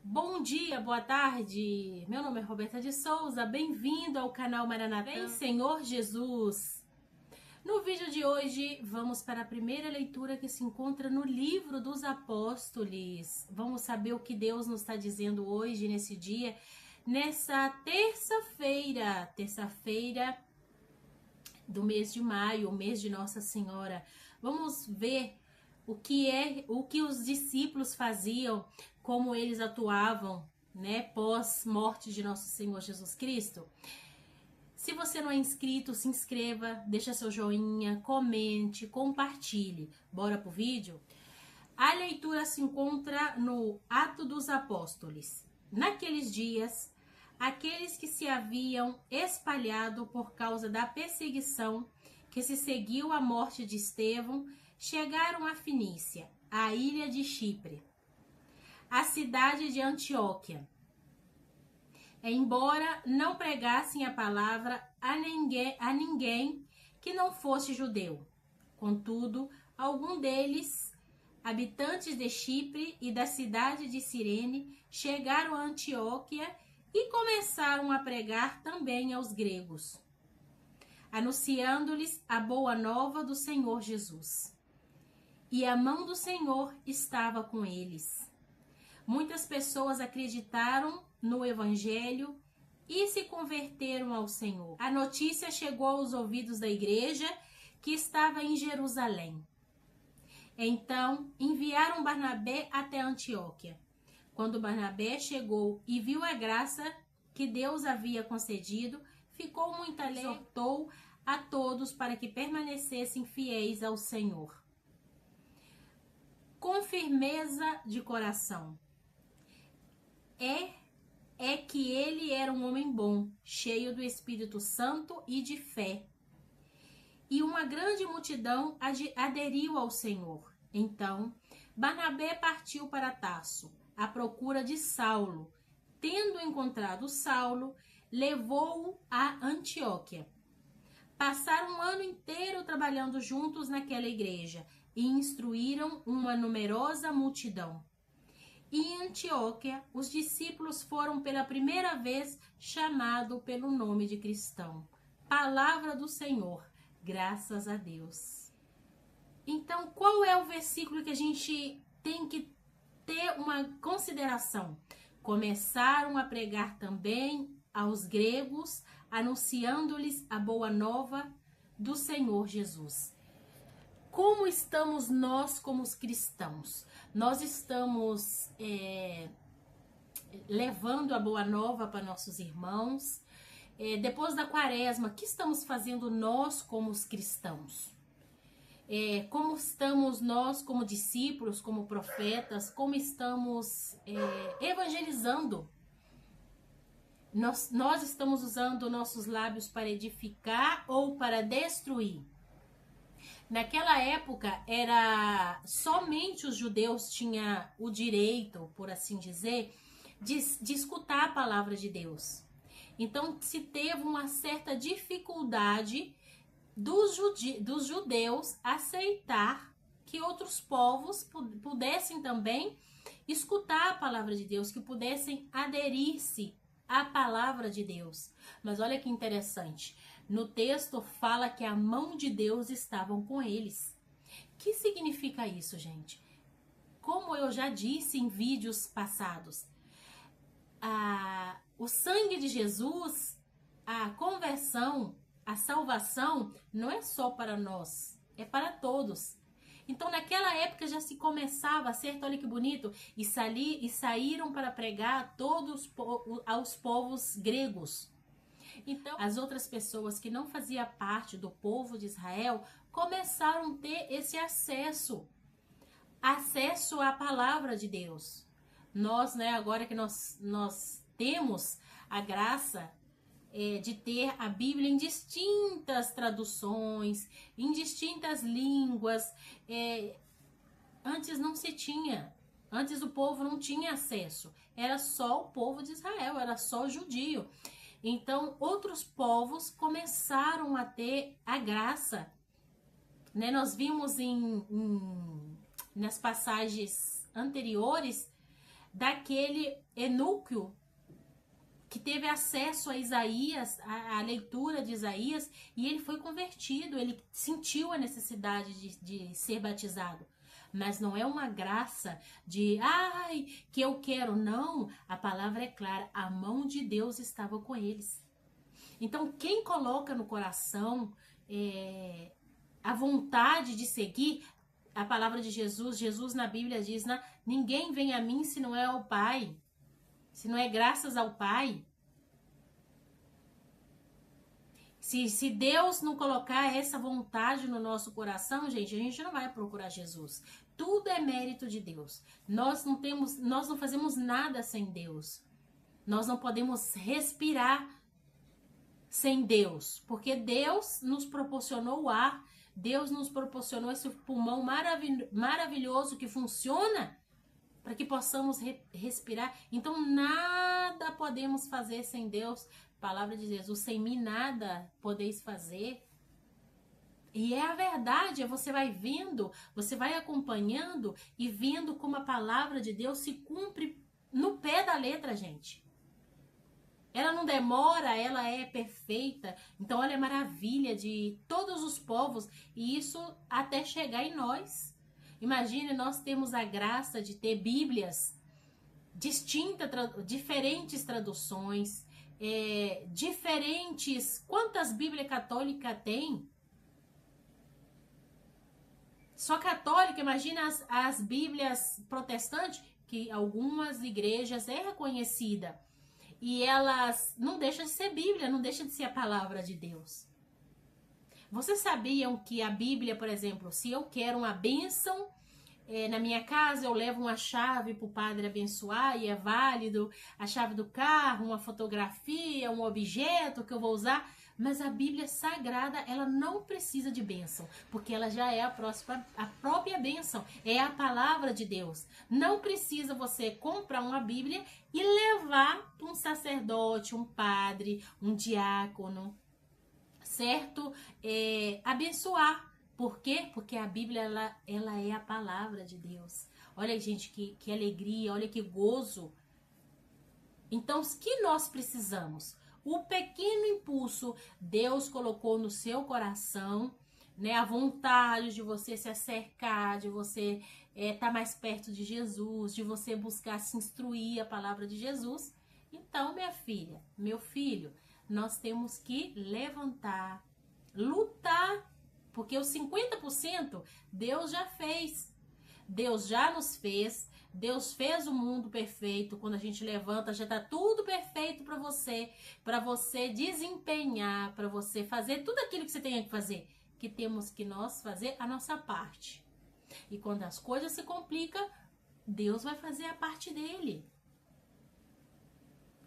Bom dia, boa tarde. Meu nome é Roberta de Souza. Bem-vindo ao canal Maranatá. Vem, Senhor Jesus. No vídeo de hoje, vamos para a primeira leitura que se encontra no livro dos Apóstolos. Vamos saber o que Deus nos está dizendo hoje, nesse dia, nessa terça-feira do mês de maio, o mês de Nossa Senhora. Vamos ver o que os discípulos faziam, como eles atuavam, né, pós morte de nosso Senhor Jesus Cristo. Se você não é inscrito, se inscreva, deixa seu joinha, comente, compartilhe. Bora pro vídeo? A leitura se encontra no Atos dos Apóstolos. Naqueles dias, aqueles que se haviam espalhado por causa da perseguição que se seguiu à morte de Estevão, chegaram a Fenícia, a ilha de Chipre, a cidade de Antioquia. Embora não pregassem a palavra a ninguém que não fosse judeu. Contudo, algum deles, habitantes de Chipre e da cidade de Cirene, chegaram a Antioquia e começaram a pregar também aos gregos, anunciando-lhes a boa nova do Senhor Jesus. E a mão do Senhor estava com eles. Muitas pessoas acreditaram no Evangelho e se converteram ao Senhor. A notícia chegou aos ouvidos da igreja que estava em Jerusalém. Então, enviaram Barnabé até Antioquia. Quando Barnabé chegou e viu a graça que Deus havia concedido, ficou muito alegre e exortou a todos para que permanecessem fiéis ao Senhor, com firmeza de coração. É que ele era um homem bom, cheio do Espírito Santo e de fé. E uma grande multidão aderiu ao Senhor. Então, Barnabé partiu para Tarso, à procura de Saulo. Tendo encontrado Saulo, levou-o a Antioquia. Passaram um ano inteiro trabalhando juntos naquela igreja e instruíram uma numerosa multidão. E em Antioquia, os discípulos foram pela primeira vez chamados pelo nome de cristão. Palavra do Senhor, graças a Deus. Então, qual é o versículo que a gente tem que ter uma consideração? Começaram a pregar também aos gregos, anunciando-lhes a boa nova do Senhor Jesus. Como estamos nós como os cristãos? Nós estamos levando a boa nova para nossos irmãos. Depois da quaresma, o que estamos fazendo nós como os cristãos? Como estamos nós como discípulos, como profetas? Como estamos evangelizando? Nós estamos usando nossos lábios para edificar ou para destruir? Naquela época, era somente os judeus tinham o direito, por assim dizer, de escutar a palavra de Deus. Então, se teve uma certa dificuldade dos judeus aceitar que outros povos pudessem também escutar a palavra de Deus, que pudessem aderir-se à palavra de Deus. Mas olha que interessante. No texto fala que a mão de Deus estava com eles. O que significa isso, gente? Como eu já disse em vídeos passados, o sangue de Jesus, a conversão, a salvação não é só para nós, é para todos. Então naquela época já se começava a ser, olha que bonito, e saíram para pregar a todos aos povos gregos. Então, as outras pessoas que não faziam parte do povo de Israel começaram a ter esse acesso à palavra de Deus. Nós, né, agora que nós temos a graça de ter a Bíblia em distintas traduções, em distintas línguas, antes não se tinha. Antes o povo não tinha acesso. Era só o povo de Israel, era só judio. Então, outros povos começaram a ter a graça, né? Nós vimos nas passagens anteriores daquele eunuco que teve acesso a Isaías, a leitura de Isaías, e ele foi convertido, ele sentiu a necessidade de ser batizado. Mas não é uma graça de, ai, que eu quero, não. A palavra é clara, a mão de Deus estava com eles. Então, quem coloca no coração a vontade de seguir a palavra de Jesus, Jesus na Bíblia diz, ninguém vem a mim se não é ao Pai, se não é graças ao Pai. Se Deus não colocar essa vontade no nosso coração, gente, a gente não vai procurar Jesus. Tudo é mérito de Deus. Nós não fazemos nada sem Deus. Nós não podemos respirar sem Deus, porque Deus nos proporcionou o ar, Deus nos proporcionou esse pulmão maravilhoso que funciona para que possamos respirar. Então, nada podemos fazer sem Deus. Palavra de Jesus, sem mim nada podeis fazer. E é a verdade, você vai vendo, você vai acompanhando e vendo como a palavra de Deus se cumpre no pé da letra, gente. Ela não demora, ela é perfeita. Então, olha a maravilha de todos os povos, e isso até chegar em nós. Imagine, nós temos a graça de ter Bíblias diferentes traduções, diferentes. Quantas Bíblias católicas tem? Só católica, imagina as Bíblias protestantes, que algumas igrejas é reconhecida. E elas não deixam de ser Bíblia, não deixam de ser a palavra de Deus. Vocês sabiam que a Bíblia, por exemplo, se eu quero uma bênção na minha casa, eu levo uma chave para o padre abençoar e é válido, a chave do carro, uma fotografia, um objeto que eu vou usar, mas a Bíblia Sagrada, ela não precisa de bênção, porque ela já é a própria bênção, é a palavra de Deus. Não precisa você comprar uma Bíblia e levar para um sacerdote, um padre, um diácono, certo? Abençoar. Por quê? Porque a Bíblia, ela é a palavra de Deus. Olha, gente, que alegria, olha que gozo. Então, o que nós precisamos? O pequeno impulso Deus colocou no seu coração, né? A vontade de você se acercar, de você estar mais perto de Jesus, de você buscar se instruir a palavra de Jesus. Então, minha filha, meu filho, nós temos que levantar, lutar, porque os 50% Deus já fez. Deus já nos fez. Deus fez o mundo perfeito. Quando a gente levanta, já está tudo perfeito para você desempenhar, para você fazer tudo aquilo que você tem que fazer. Que temos que nós fazer a nossa parte. E quando as coisas se complicam, Deus vai fazer a parte dele.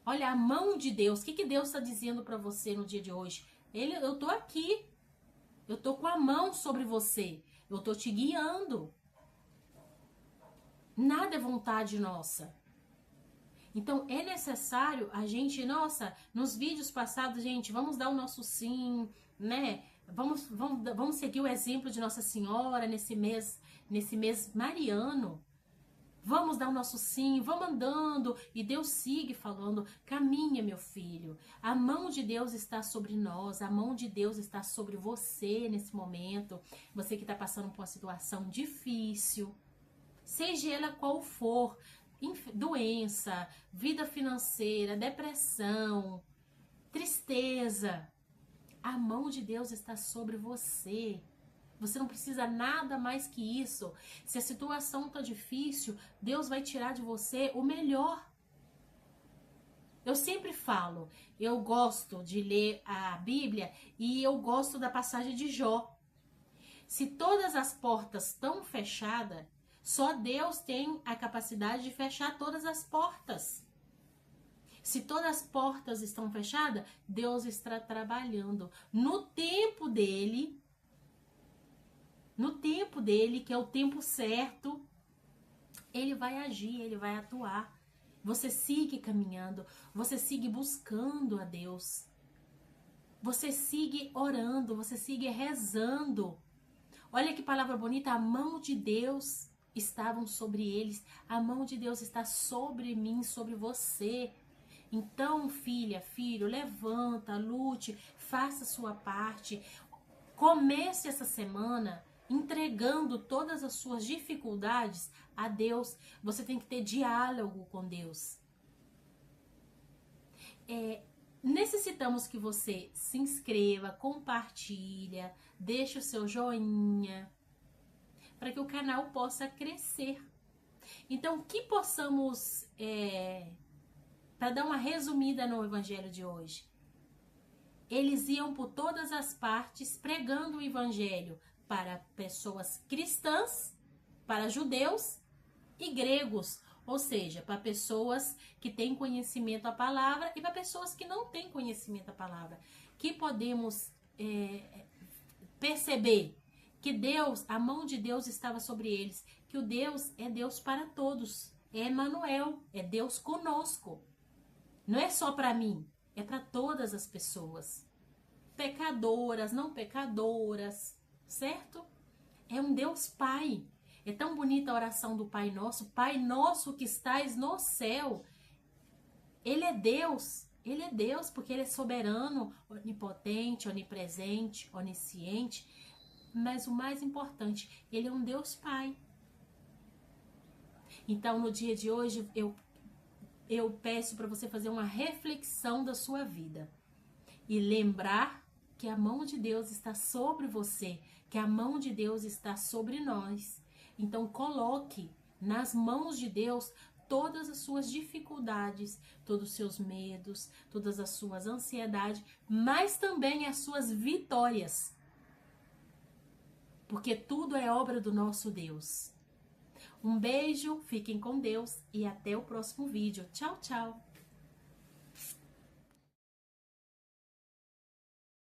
Olha, a mão de Deus. O que Deus está dizendo para você no dia de hoje? Eu tô aqui. Eu tô com a mão sobre você. Eu tô te guiando. Nada é vontade nossa. Então, é necessário a gente, nos vídeos passados, gente, vamos dar o nosso sim, né? Vamos seguir o exemplo de Nossa Senhora nesse mês mariano. Vamos dar o nosso sim, vamos andando. E Deus sigue falando, caminha, meu filho. A mão de Deus está sobre nós, a mão de Deus está sobre você nesse momento. Você que está passando por uma situação difícil, seja ela qual for, doença, vida financeira, depressão, tristeza. A mão de Deus está sobre você. Você não precisa nada mais que isso. Se a situação está difícil, Deus vai tirar de você o melhor. Eu sempre falo, eu gosto de ler a Bíblia e eu gosto da passagem de Jó. Se todas as portas estão fechadas, só Deus tem a capacidade de fechar todas as portas. Se todas as portas estão fechadas, Deus está trabalhando no tempo dele. No tempo dele, que é o tempo certo, ele vai agir, ele vai atuar. Você sigue caminhando, você sigue buscando a Deus. Você sigue orando, você sigue rezando. Olha que palavra bonita, a mão de Deus. estavam sobre eles. A mão de Deus está sobre mim, sobre você. Então, filha, filho, levanta, lute, faça a sua parte. Comece essa semana entregando todas as suas dificuldades a Deus. Você tem que ter diálogo com Deus. Necessitamos que você se inscreva, compartilha, deixe o seu joinha, para que o canal possa crescer. Então, que possamos, para dar uma resumida no evangelho de hoje, eles iam por todas as partes pregando o evangelho para pessoas cristãs, para judeus e gregos, ou seja, para pessoas que têm conhecimento da palavra e para pessoas que não têm conhecimento da palavra. Que podemos perceber que Deus, a mão de Deus estava sobre eles, que o Deus é Deus para todos, é Emmanuel, é Deus conosco. Não é só para mim, é para todas as pessoas. Pecadoras, não pecadoras, certo? É um Deus Pai. É tão bonita a oração do Pai Nosso que estais no céu. Ele é Deus porque Ele é soberano, onipotente, onipresente, onisciente. Mas o mais importante, Ele é um Deus Pai. Então, no dia de hoje, eu peço para você fazer uma reflexão da sua vida e lembrar que a mão de Deus está sobre você, que a mão de Deus está sobre nós. Então, coloque nas mãos de Deus todas as suas dificuldades, todos os seus medos, todas as suas ansiedades, mas também as suas vitórias. Porque tudo é obra do nosso Deus. Um beijo, fiquem com Deus e até o próximo vídeo. Tchau, tchau!